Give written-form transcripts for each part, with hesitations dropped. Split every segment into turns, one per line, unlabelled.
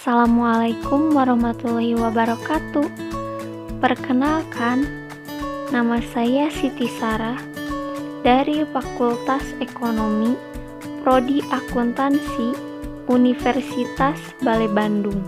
Assalamualaikum warahmatullahi wabarakatuh. Perkenalkan, nama saya Siti Sarah dari Fakultas Ekonomi, Prodi Akuntansi, Universitas Bale Bandung.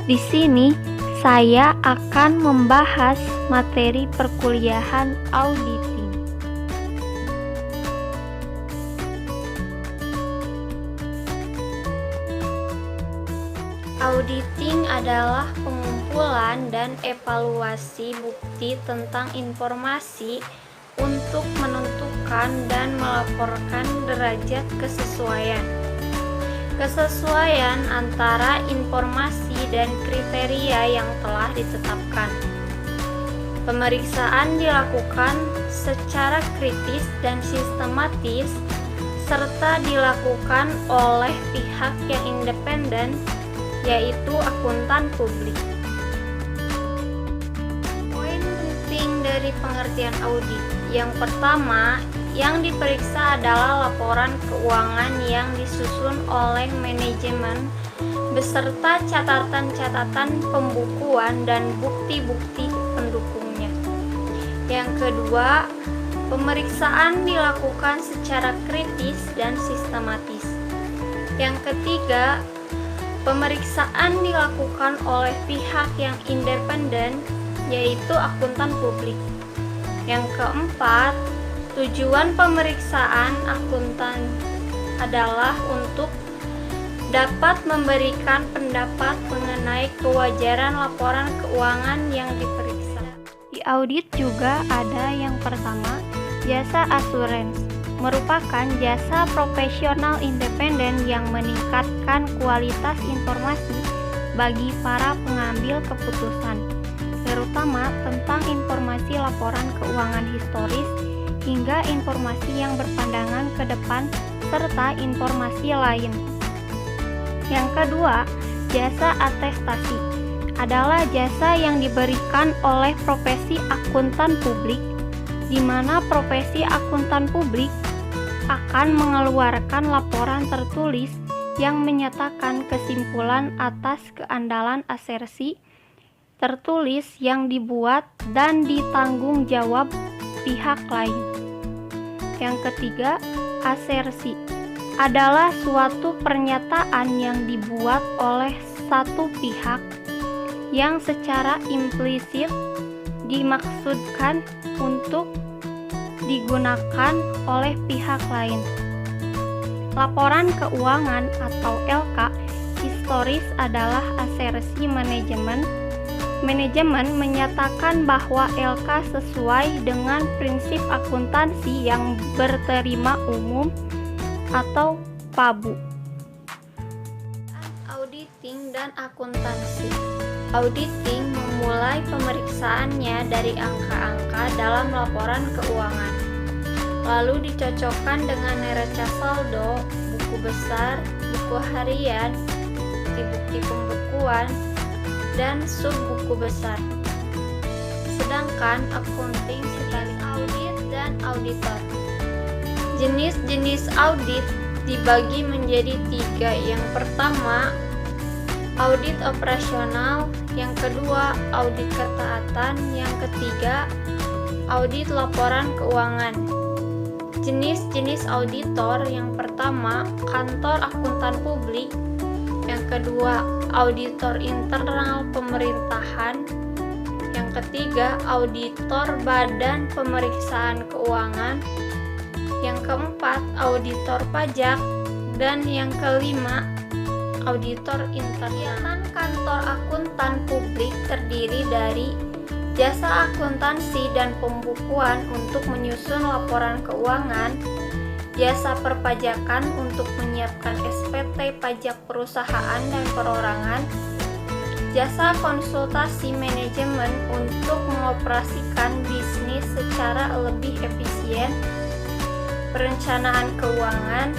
Di sini saya akan membahas materi perkuliahan auditing. Auditing adalah pengumpulan dan evaluasi bukti tentang informasi untuk menentukan dan melaporkan derajat kesesuaian. Kesesuaian antara informasi dan kriteria yang telah ditetapkan. Pemeriksaan dilakukan secara kritis dan sistematis serta dilakukan oleh pihak yang independen, yaitu akuntan publik. Poin penting dari pengertian audit. Yang pertama, yang diperiksa adalah laporan keuangan yang disusun oleh manajemen beserta catatan-catatan pembukuan dan bukti-bukti pendukungnya. Yang kedua, pemeriksaan dilakukan secara kritis dan sistematis. Yang ketiga, pemeriksaan dilakukan oleh pihak yang independen, yaitu akuntan publik. Yang keempat, tujuan pemeriksaan akuntan adalah untuk dapat memberikan pendapat mengenai kewajaran laporan keuangan yang diperiksa. Di audit juga ada yang pertama, jasa asuransi. Merupakan jasa profesional independen yang meningkatkan kualitas informasi bagi para pengambil keputusan, terutama tentang informasi laporan keuangan historis hingga informasi yang berpandangan ke depan serta informasi lain. Yang kedua, jasa atestasi adalah jasa yang diberikan oleh profesi akuntan publik, di mana profesi akuntan publik akan mengeluarkan laporan tertulis yang menyatakan kesimpulan atas keandalan asersi tertulis yang dibuat dan ditanggung jawab pihak lain. Yang ketiga, asersi adalah suatu pernyataan yang dibuat oleh satu pihak yang secara implisit dimaksudkan untuk digunakan oleh pihak lain. Laporan keuangan atau LK historis adalah asersi manajemen. Manajemen menyatakan bahwa LK sesuai dengan prinsip akuntansi yang berterima umum atau PABU. Auditing dan akuntansi. Auditing memulai pemeriksaannya dari angka-angka dalam laporan keuangan, lalu dicocokkan dengan neraca saldo, buku besar, buku harian, bukti-bukti pembukuan, dan sub buku besar. Sedangkan accounting sebagai audit dan auditor. Jenis-jenis audit dibagi menjadi 3. Yang pertama, audit operasional, yang kedua audit ketaatan, yang ketiga audit laporan keuangan. Jenis-jenis auditor, yang pertama kantor akuntan publik, yang kedua auditor internal pemerintahan, yang ketiga auditor badan pemeriksaan keuangan, yang keempat auditor pajak, dan yang kelima auditor internal. Kantor akuntan publik terdiri dari jasa akuntansi dan pembukuan untuk menyusun laporan keuangan, jasa perpajakan untuk menyiapkan SPT pajak perusahaan dan perorangan, jasa konsultasi manajemen untuk mengoperasikan bisnis secara lebih efisien, perencanaan keuangan,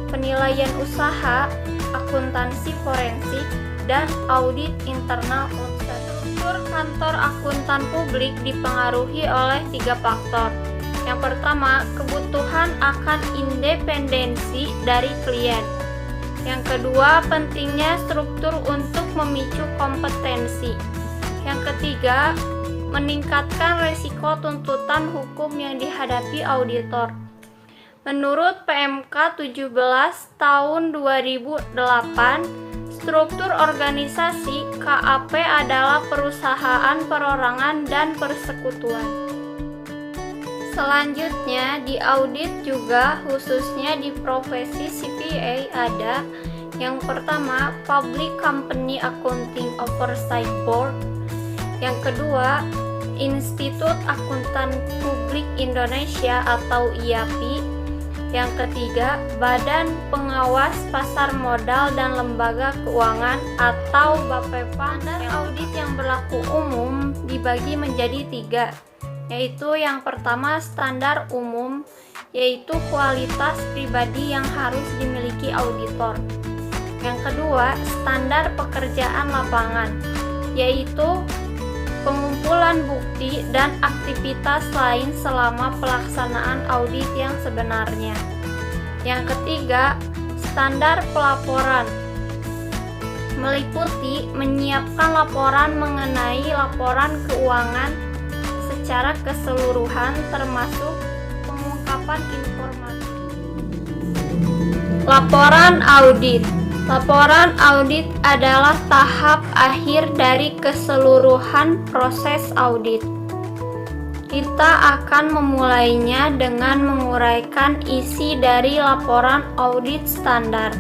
penilaian usaha, akuntansi forensik, dan audit internal. Struktur kantor akuntan publik dipengaruhi oleh 3 faktor, Yang pertama, kebutuhan akan independensi dari klien. Yang kedua, pentingnya struktur untuk memicu kompetensi. Yang ketiga, meningkatkan risiko tuntutan hukum yang dihadapi auditor. Menurut PMK 17 tahun 2008, struktur organisasi KAP adalah perusahaan, perorangan, dan persekutuan. Selanjutnya, di audit juga khususnya di profesi CPA ada yang pertama, Public Company Accounting Oversight Board. Yang kedua, Institut Akuntan Publik Indonesia atau IAPI. Yang ketiga, Badan Pengawas Pasar Modal dan Lembaga Keuangan atau BAPEPA. Standar audit yang berlaku umum dibagi menjadi 3, yaitu yang pertama standar umum, yaitu kualitas pribadi yang harus dimiliki auditor. Yang kedua, standar pekerjaan lapangan, yaitu pengumpulan bukti dan aktivitas lain selama pelaksanaan audit yang sebenarnya. Yang ketiga, standar pelaporan, meliputi menyiapkan laporan mengenai laporan keuangan secara keseluruhan termasuk pengungkapan informasi. Laporan audit. Laporan audit adalah tahap akhir dari keseluruhan proses audit. Kita akan memulainya dengan menguraikan isi dari laporan audit standar.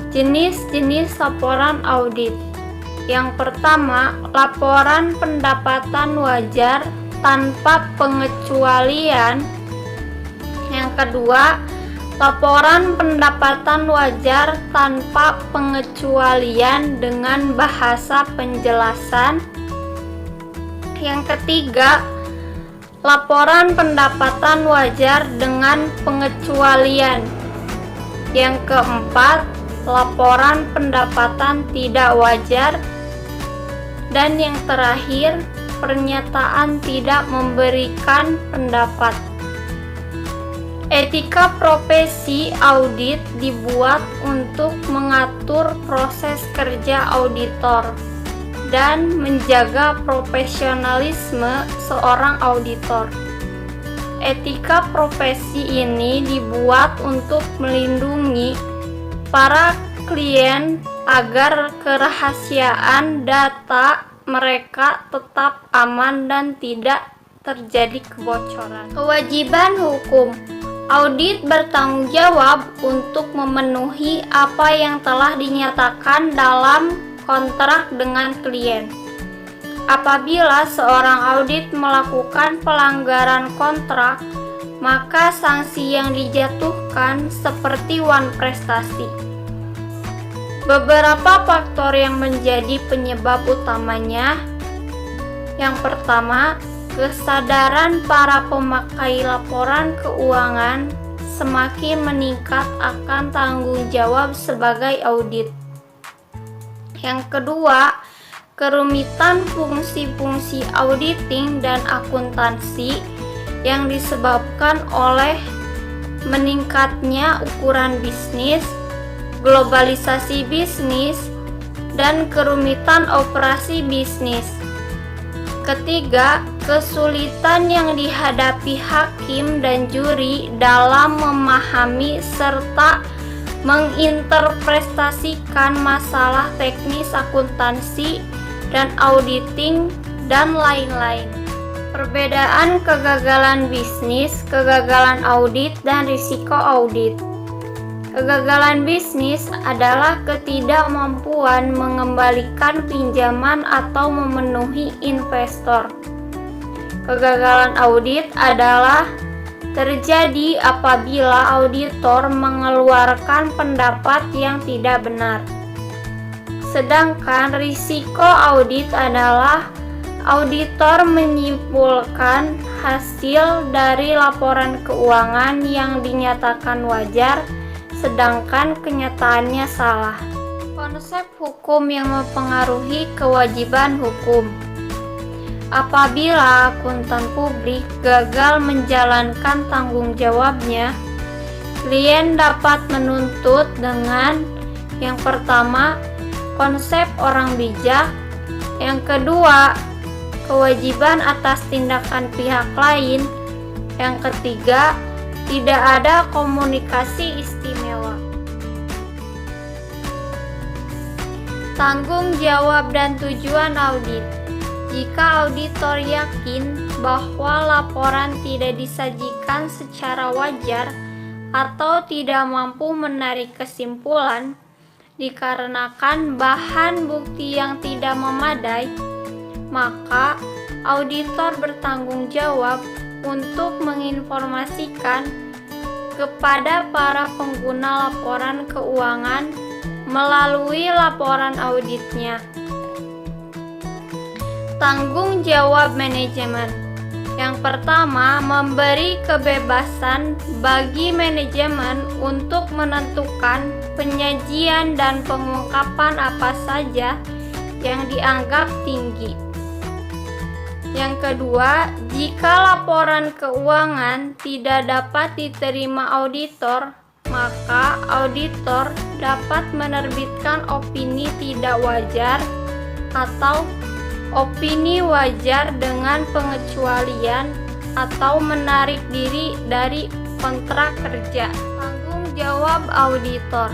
Jenis-jenis laporan audit. Yang pertama, laporan pendapatan wajar tanpa pengecualian. Yang kedua, laporan pendapatan wajar tanpa pengecualian dengan bahasa penjelasan. Yang ketiga, laporan pendapatan wajar dengan pengecualian. Yang keempat, laporan pendapatan tidak wajar. Dan yang terakhir, pernyataan tidak memberikan pendapat. Etika profesi audit dibuat untuk mengatur proses kerja auditor dan menjaga profesionalisme seorang auditor. Etika profesi ini dibuat untuk melindungi para klien agar kerahasiaan data mereka tetap aman dan tidak terjadi kebocoran. Kewajiban hukum. Audit bertanggung jawab untuk memenuhi apa yang telah dinyatakan dalam kontrak dengan klien. Apabila seorang audit melakukan pelanggaran kontrak, maka sanksi yang dijatuhkan seperti wan prestasi. Beberapa faktor yang menjadi penyebab utamanya. Yang pertama, kesadaran para pemakai laporan keuangan semakin meningkat akan tanggung jawab sebagai audit. Yang kedua, kerumitan fungsi-fungsi auditing dan akuntansi yang disebabkan oleh meningkatnya ukuran bisnis, globalisasi bisnis, dan kerumitan operasi bisnis. Ketiga, kesulitan yang dihadapi hakim dan juri dalam memahami serta menginterpretasikan masalah teknis akuntansi dan auditing dan lain-lain. Perbedaan kegagalan bisnis, kegagalan audit, dan risiko audit. Kegagalan bisnis adalah ketidakmampuan mengembalikan pinjaman atau memenuhi investor. Kegagalan audit adalah terjadi apabila auditor mengeluarkan pendapat yang tidak benar. Sedangkan risiko audit adalah auditor menyimpulkan hasil dari laporan keuangan yang dinyatakan wajar, sedangkan kenyataannya salah. Konsep hukum yang mempengaruhi kewajiban hukum. Apabila akuntan publik gagal menjalankan tanggung jawabnya, klien dapat menuntut dengan yang pertama, konsep orang bijak, yang kedua, kewajiban atas tindakan pihak lain, yang ketiga, tidak ada komunikasi istimewa. Tanggung jawab dan tujuan audit. Jika auditor yakin bahwa laporan tidak disajikan secara wajar atau tidak mampu menarik kesimpulan dikarenakan bahan bukti yang tidak memadai, maka auditor bertanggung jawab untuk menginformasikan kepada para pengguna laporan keuangan melalui laporan auditnya. Tanggung jawab manajemen. Yang pertama, memberi kebebasan bagi manajemen untuk menentukan penyajian dan pengungkapan apa saja yang dianggap tinggi. Yang kedua, jika laporan keuangan tidak dapat diterima auditor, maka auditor dapat menerbitkan opini tidak wajar atau opini wajar dengan pengecualian atau menarik diri dari kontrak kerja. Tanggung jawab auditor.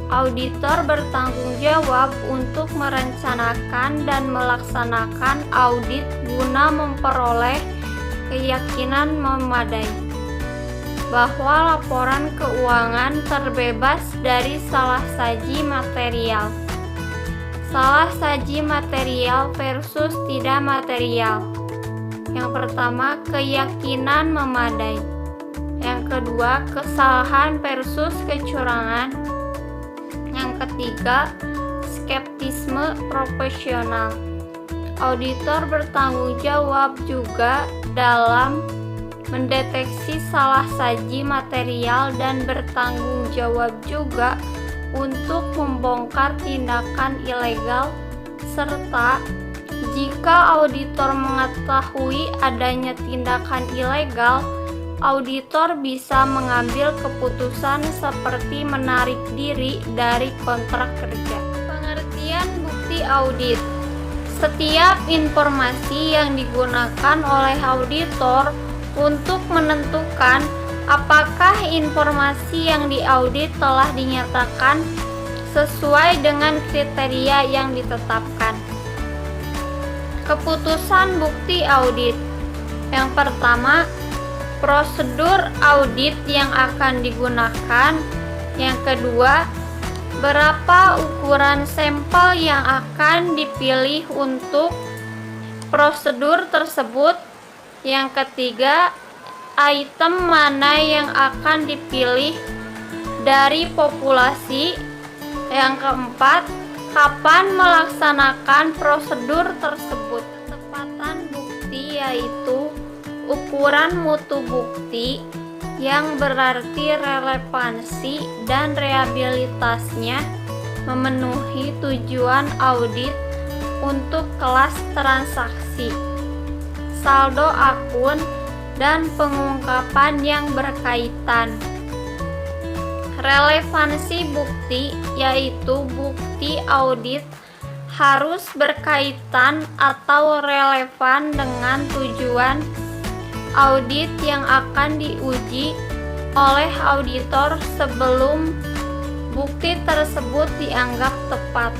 Auditor bertanggung jawab untuk merencanakan dan melaksanakan audit guna memperoleh keyakinan memadai bahwa laporan keuangan terbebas dari salah saji material. Salah saji material versus tidak material. Yang pertama, keyakinan memadai. Yang kedua, kesalahan versus kecurangan. Yang ketiga, skeptisme profesional. Auditor bertanggung jawab juga dalam mendeteksi salah saji material dan bertanggung jawab juga untuk membongkar tindakan ilegal, serta jika auditor mengetahui adanya tindakan ilegal, auditor bisa mengambil keputusan seperti menarik diri dari kontrak kerja. Pengertian bukti audit. Setiap informasi yang digunakan oleh auditor untuk menentukan apakah informasi yang diaudit telah dinyatakan sesuai dengan kriteria yang ditetapkan. Keputusan bukti audit. Yang pertama, prosedur audit yang akan digunakan. Yang kedua, berapa ukuran sampel yang akan dipilih untuk prosedur tersebut. Yang ketiga, item mana yang akan dipilih dari populasi. Yang keempat, kapan melaksanakan prosedur tersebut. Ketepatan bukti yaitu ukuran mutu bukti yang berarti relevansi dan reliabilitasnya memenuhi tujuan audit untuk kelas transaksi, saldo akun, dan pengungkapan yang berkaitan. Relevansi bukti yaitu bukti audit harus berkaitan atau relevan dengan tujuan audit yang akan diuji oleh auditor sebelum bukti tersebut dianggap tepat.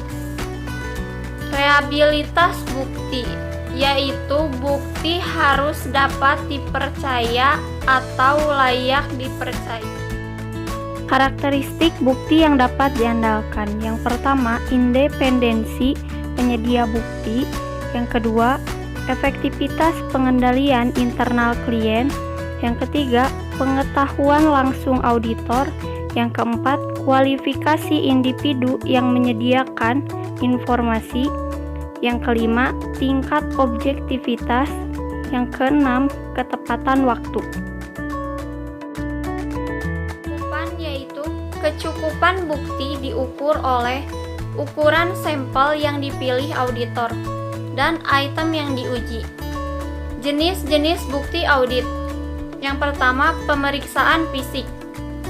Reliabilitas bukti yaitu bukti harus dapat dipercaya atau layak dipercaya. Karakteristik bukti yang dapat diandalkan. Yang pertama, independensi penyedia bukti. Yang kedua, efektivitas pengendalian internal klien. Yang ketiga, pengetahuan langsung auditor. Yang keempat, kualifikasi individu yang menyediakan informasi. Yang kelima, tingkat objektivitas. Yang keenam, ketepatan waktu. Yaitu kecukupan bukti diukur oleh ukuran sampel yang dipilih auditor dan item yang diuji. Jenis-jenis bukti audit. Yang pertama, pemeriksaan fisik.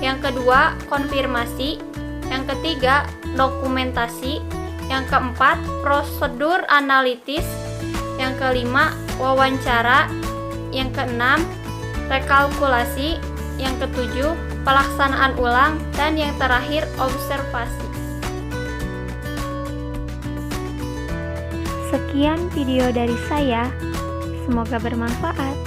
Yang kedua, konfirmasi. Yang ketiga, dokumentasi. Yang keempat, prosedur analitis. Yang kelima, wawancara. Yang keenam, rekalkulasi. Yang ketujuh, pelaksanaan ulang. Dan yang terakhir, observasi.
Sekian video dari saya. Semoga bermanfaat.